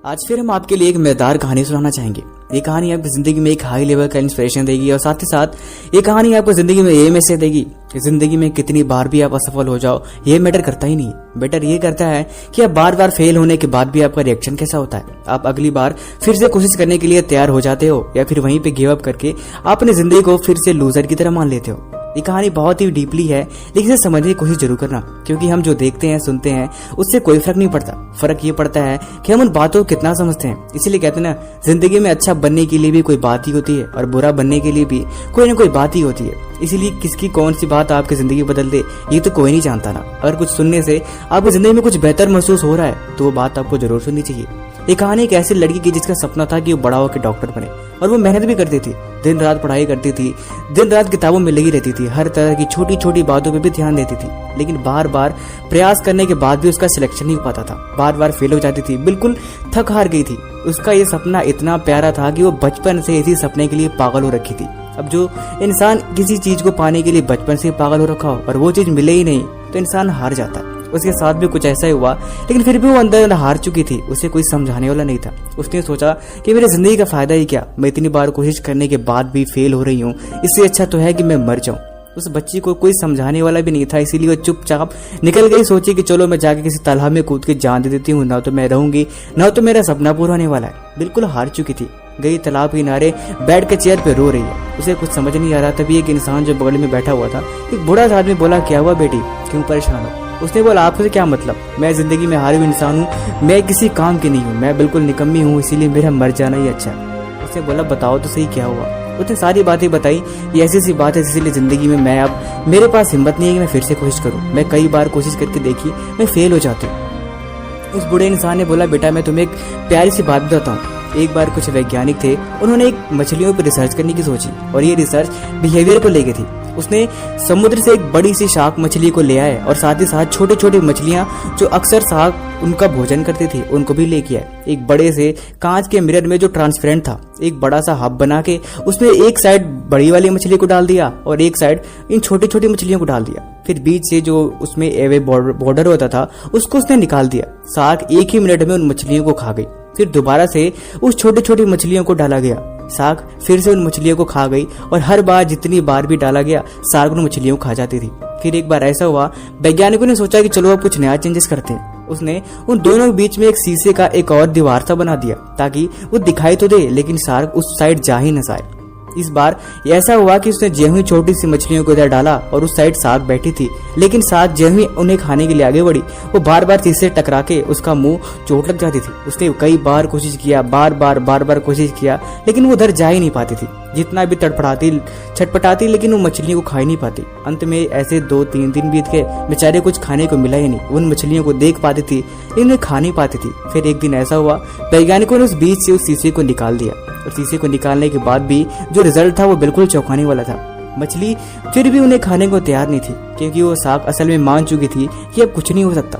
आज फिर हम आपके लिए एक मजेदार कहानी सुनाना चाहेंगे। ये कहानी आपकी जिंदगी में एक हाई लेवल का इंस्पिरेशन देगी और साथ ही साथ ये कहानी आपको जिंदगी में ये मैसेज देगी कि जिंदगी में कितनी बार भी आप असफल हो जाओ ये मैटर करता ही नहीं। बेटर ये करता है कि आप बार बार फेल होने के बाद भी आपका रिएक्शन कैसा होता है। आप अगली बार फिर से कोशिश करने के लिए तैयार हो जाते हो या फिर वहीं पे गिव अप करके आप अपनी जिंदगी को फिर से लूजर की तरह मान लेते हो। ये कहानी बहुत ही डीपली है, लेकिन इसे समझने की कोशिश जरूर करना, क्योंकि हम जो देखते हैं सुनते हैं उससे कोई फर्क नहीं पड़ता। फर्क ये पड़ता है कि हम उन बातों को कितना समझते हैं। इसीलिए कहते हैं ना, जिंदगी में अच्छा बनने के लिए भी कोई बात ही होती है और बुरा बनने के लिए भी कोई ना कोई बात ही होती है। इसीलिए किसकी कौन सी बात आपकी जिंदगी बदल दे ये तो कोई नहीं जानता ना। अगर कुछ सुनने से आपकी जिंदगी में कुछ बेहतर महसूस हो रहा है तो वो बात आपको जरूर सुननी चाहिए। ये कहानी एक ऐसी लड़की की जिसका सपना था कि वो बड़ा होकर डॉक्टर बने, और वो मेहनत भी करती थी, दिन रात पढ़ाई करती थी, दिन रात किताबों में लगी रहती थी, हर तरह की छोटी छोटी बातों पे भी ध्यान देती थी। लेकिन बार बार प्रयास करने के बाद भी उसका सिलेक्शन नहीं हो पाता था, बार बार फेल हो जाती थी, बिल्कुल थक हार गई थी। उसका ये सपना इतना प्यारा था कि वो बचपन से इसी सपने के लिए पागल हो रखी थी। अब जो इंसान किसी चीज को पाने के लिए बचपन से पागल हो रखा हो और वो चीज मिले ही नहीं तो इंसान हार जाता है। उसके साथ भी कुछ ऐसा ही हुआ, लेकिन फिर भी वो अंदर हार चुकी थी। उसे कोई समझाने वाला नहीं था। उसने सोचा कि मेरी जिंदगी का फायदा ही क्या, मैं इतनी बार कोशिश करने के बाद भी फेल हो रही हूँ, इससे अच्छा तो है कि मैं मर जाऊं। उस बच्ची को कोई समझाने वाला भी नहीं था, इसीलिए वो चुपचाप निकल गई। सोची कि चलो मैं जाके किसी तालाब में कूद के जान दे देती हूँ, ना तो मैं रहूंगी ना तो मेरा सपना पूरा होने वाला है। बिल्कुल हार चुकी थी, गई तालाब के किनारे बैठ के चेयर पे रो रही है। उसे कुछ समझ नहीं आ रहा। तभी एक इंसान जो बगल में बैठा हुआ था, एक बूढ़ा सा आदमी बोला, क्या हुआ बेटी, क्यों परेशान हो? उसने बोला, आपसे क्या मतलब, मैं जिंदगी में हारे हुए इंसान हूँ, मैं किसी काम की नहीं हूँ, मैं बिल्कुल निकम्मी हूँ, इसीलिए मेरा मर जाना ही अच्छा है। उसने बोला, बताओ तो सही क्या हुआ। उसने सारी बातें बताई। ये ऐसी सी बात है जिसलिए जिंदगी में मैं अब मेरे पास हिम्मत नहीं है कि मैं फिर से कोशिश करूँ। मैं कई बार कोशिश करके देखी, मैं फेल हो जाती हूँ। उस बूढ़े इंसान ने बोला, बेटा मैं तुम्हें एक प्यारी सी बात बताता हूँ। एक बार कुछ वैज्ञानिक थे, उन्होंने एक मछलियों पर रिसर्च करने की सोची और ये रिसर्च बिहेवियर को लेके थी। उसने समुद्र से एक बड़ी सी शार्क मछली को ले आए और साथ ही साथ छोटी छोटी मछलियां जो अक्सर शार्क उनका भोजन करती थी उनको भी लेके आए। एक बड़े से कांच के मिरर में जो ट्रांसपेरेंट था, एक बड़ा सा हब बना के उसमें एक साइड बड़ी वाली मछली को डाल दिया और एक साइड इन छोटी छोटी मछलियों को डाल दिया। फिर बीच से जो उसमें एवे बॉर्डर होता था उसको उसने निकाल दिया। शार्क एक ही मिनट में उन मछलियों को खा गई। फिर दोबारा से उस छोटी छोटी मछलियों को डाला गया। शार्क फिर से उन मछलियों को खा गई और हर बार जितनी बार भी डाला गया शार्क उन मछलियों को खा जाती थी। फिर एक बार ऐसा हुआ, वैज्ञानिकों ने सोचा कि चलो अब कुछ नया चेंजेस करते हैं। उसने उन दोनों के बीच में एक शीशे का एक और दीवार सा बना दिया ताकि वो दिखाई तो दे लेकिन शार्क उस साइड जा ही न जाए। इस बार ऐसा हुआ कि उसने ज्यों ही छोटी सी मछलियों को इधर डाला और उस साइड शार्क बैठी थी, लेकिन शार्क ज्यों ही उन्हें खाने के लिए आगे बढ़ी वो बार बार शीशे टकरा के उसका मुंह चोट लग जाती थी। उसने कई बार कोशिश किया, बार बार कोशिश किया, लेकिन वो उधर जा ही नहीं पाती थी। जितना भी छटपटाती लेकिन वो मछलियों को खा ही नहीं पाती। अंत में ऐसे 2-3 दिन बीत गए, बेचारे कुछ खाने को मिला ही नहीं। उन मछलियों को देख पाती थी लेकिन उन्हें खा नहीं पाती थी। फिर एक दिन ऐसा हुआ, वैज्ञानिकों ने उस बीच से उस शीशे को निकाल दिया और शीशे को निकालने के बाद भी जो रिजल्ट था वो बिल्कुल चौंकाने वाला था। मछली फिर भी उन्हें खाने को तैयार नहीं थी, क्योंकि वो शार्क असल में मान चुकी थी कि अब कुछ नहीं हो सकता।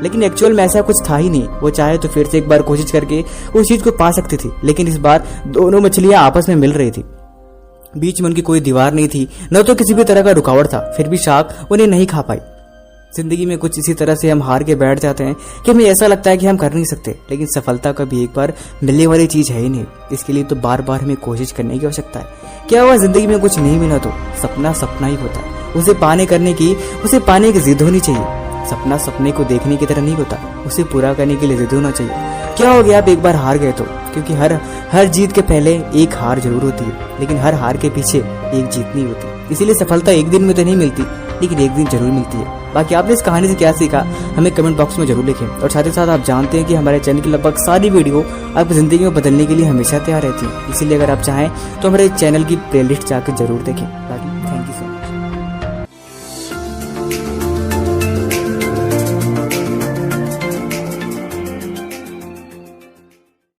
लेकिन एक्चुअल में ऐसा कुछ था ही नहीं। वो चाहे तो फिर से एक बार कोशिश करके उस चीज को पा सकती थी, लेकिन इस बार दोनों मछलियां आपस में मिल रही थी। बीच में उनकी कोई दीवार नहीं थी, न तो किसी भी तरह का रुकावट था। फिर भी शार्क उन्हें नहीं खा पाई। जिंदगी में कुछ इसी तरह से हम हार के बैठ जाते हैं कि हमें ऐसा लगता है कि हम कर नहीं सकते, लेकिन सफलता कभी एक बार मिलने वाली चीज है ही नहीं। इसके लिए तो बार बार हमें कोशिश करने की आवश्यकता है। क्या हुआ, जिंदगी में कुछ नहीं मिला तो सपना सपना ही होता है। उसे पाने की जिद होनी चाहिए। सपना सपने को देखने की तरह नहीं होता, उसे पूरा करने के लिए जिद होना चाहिए। क्या हो गया आप एक बार हार गए तो, क्योंकि हर जीत के पहले एक हार जरूर होती है, लेकिन हर हार के पीछे एक जीत नहीं होती। इसीलिए सफलता एक दिन में तो नहीं मिलती, लेकिन एक दिन जरूर मिलती है। बाकी आपने इस कहानी से क्या सीखा हमें कमेंट बॉक्स में जरूर लिखें। और साथ ही साथ आप जानते हैं कि हमारे चैनल की लगभग सारी वीडियो आपकी जिंदगी में बदलने के लिए हमेशा तैयार रहती है। इसीलिए अगर आप चाहें तो हमारे चैनल की प्लेलिस्ट जाकर जरूर देखें।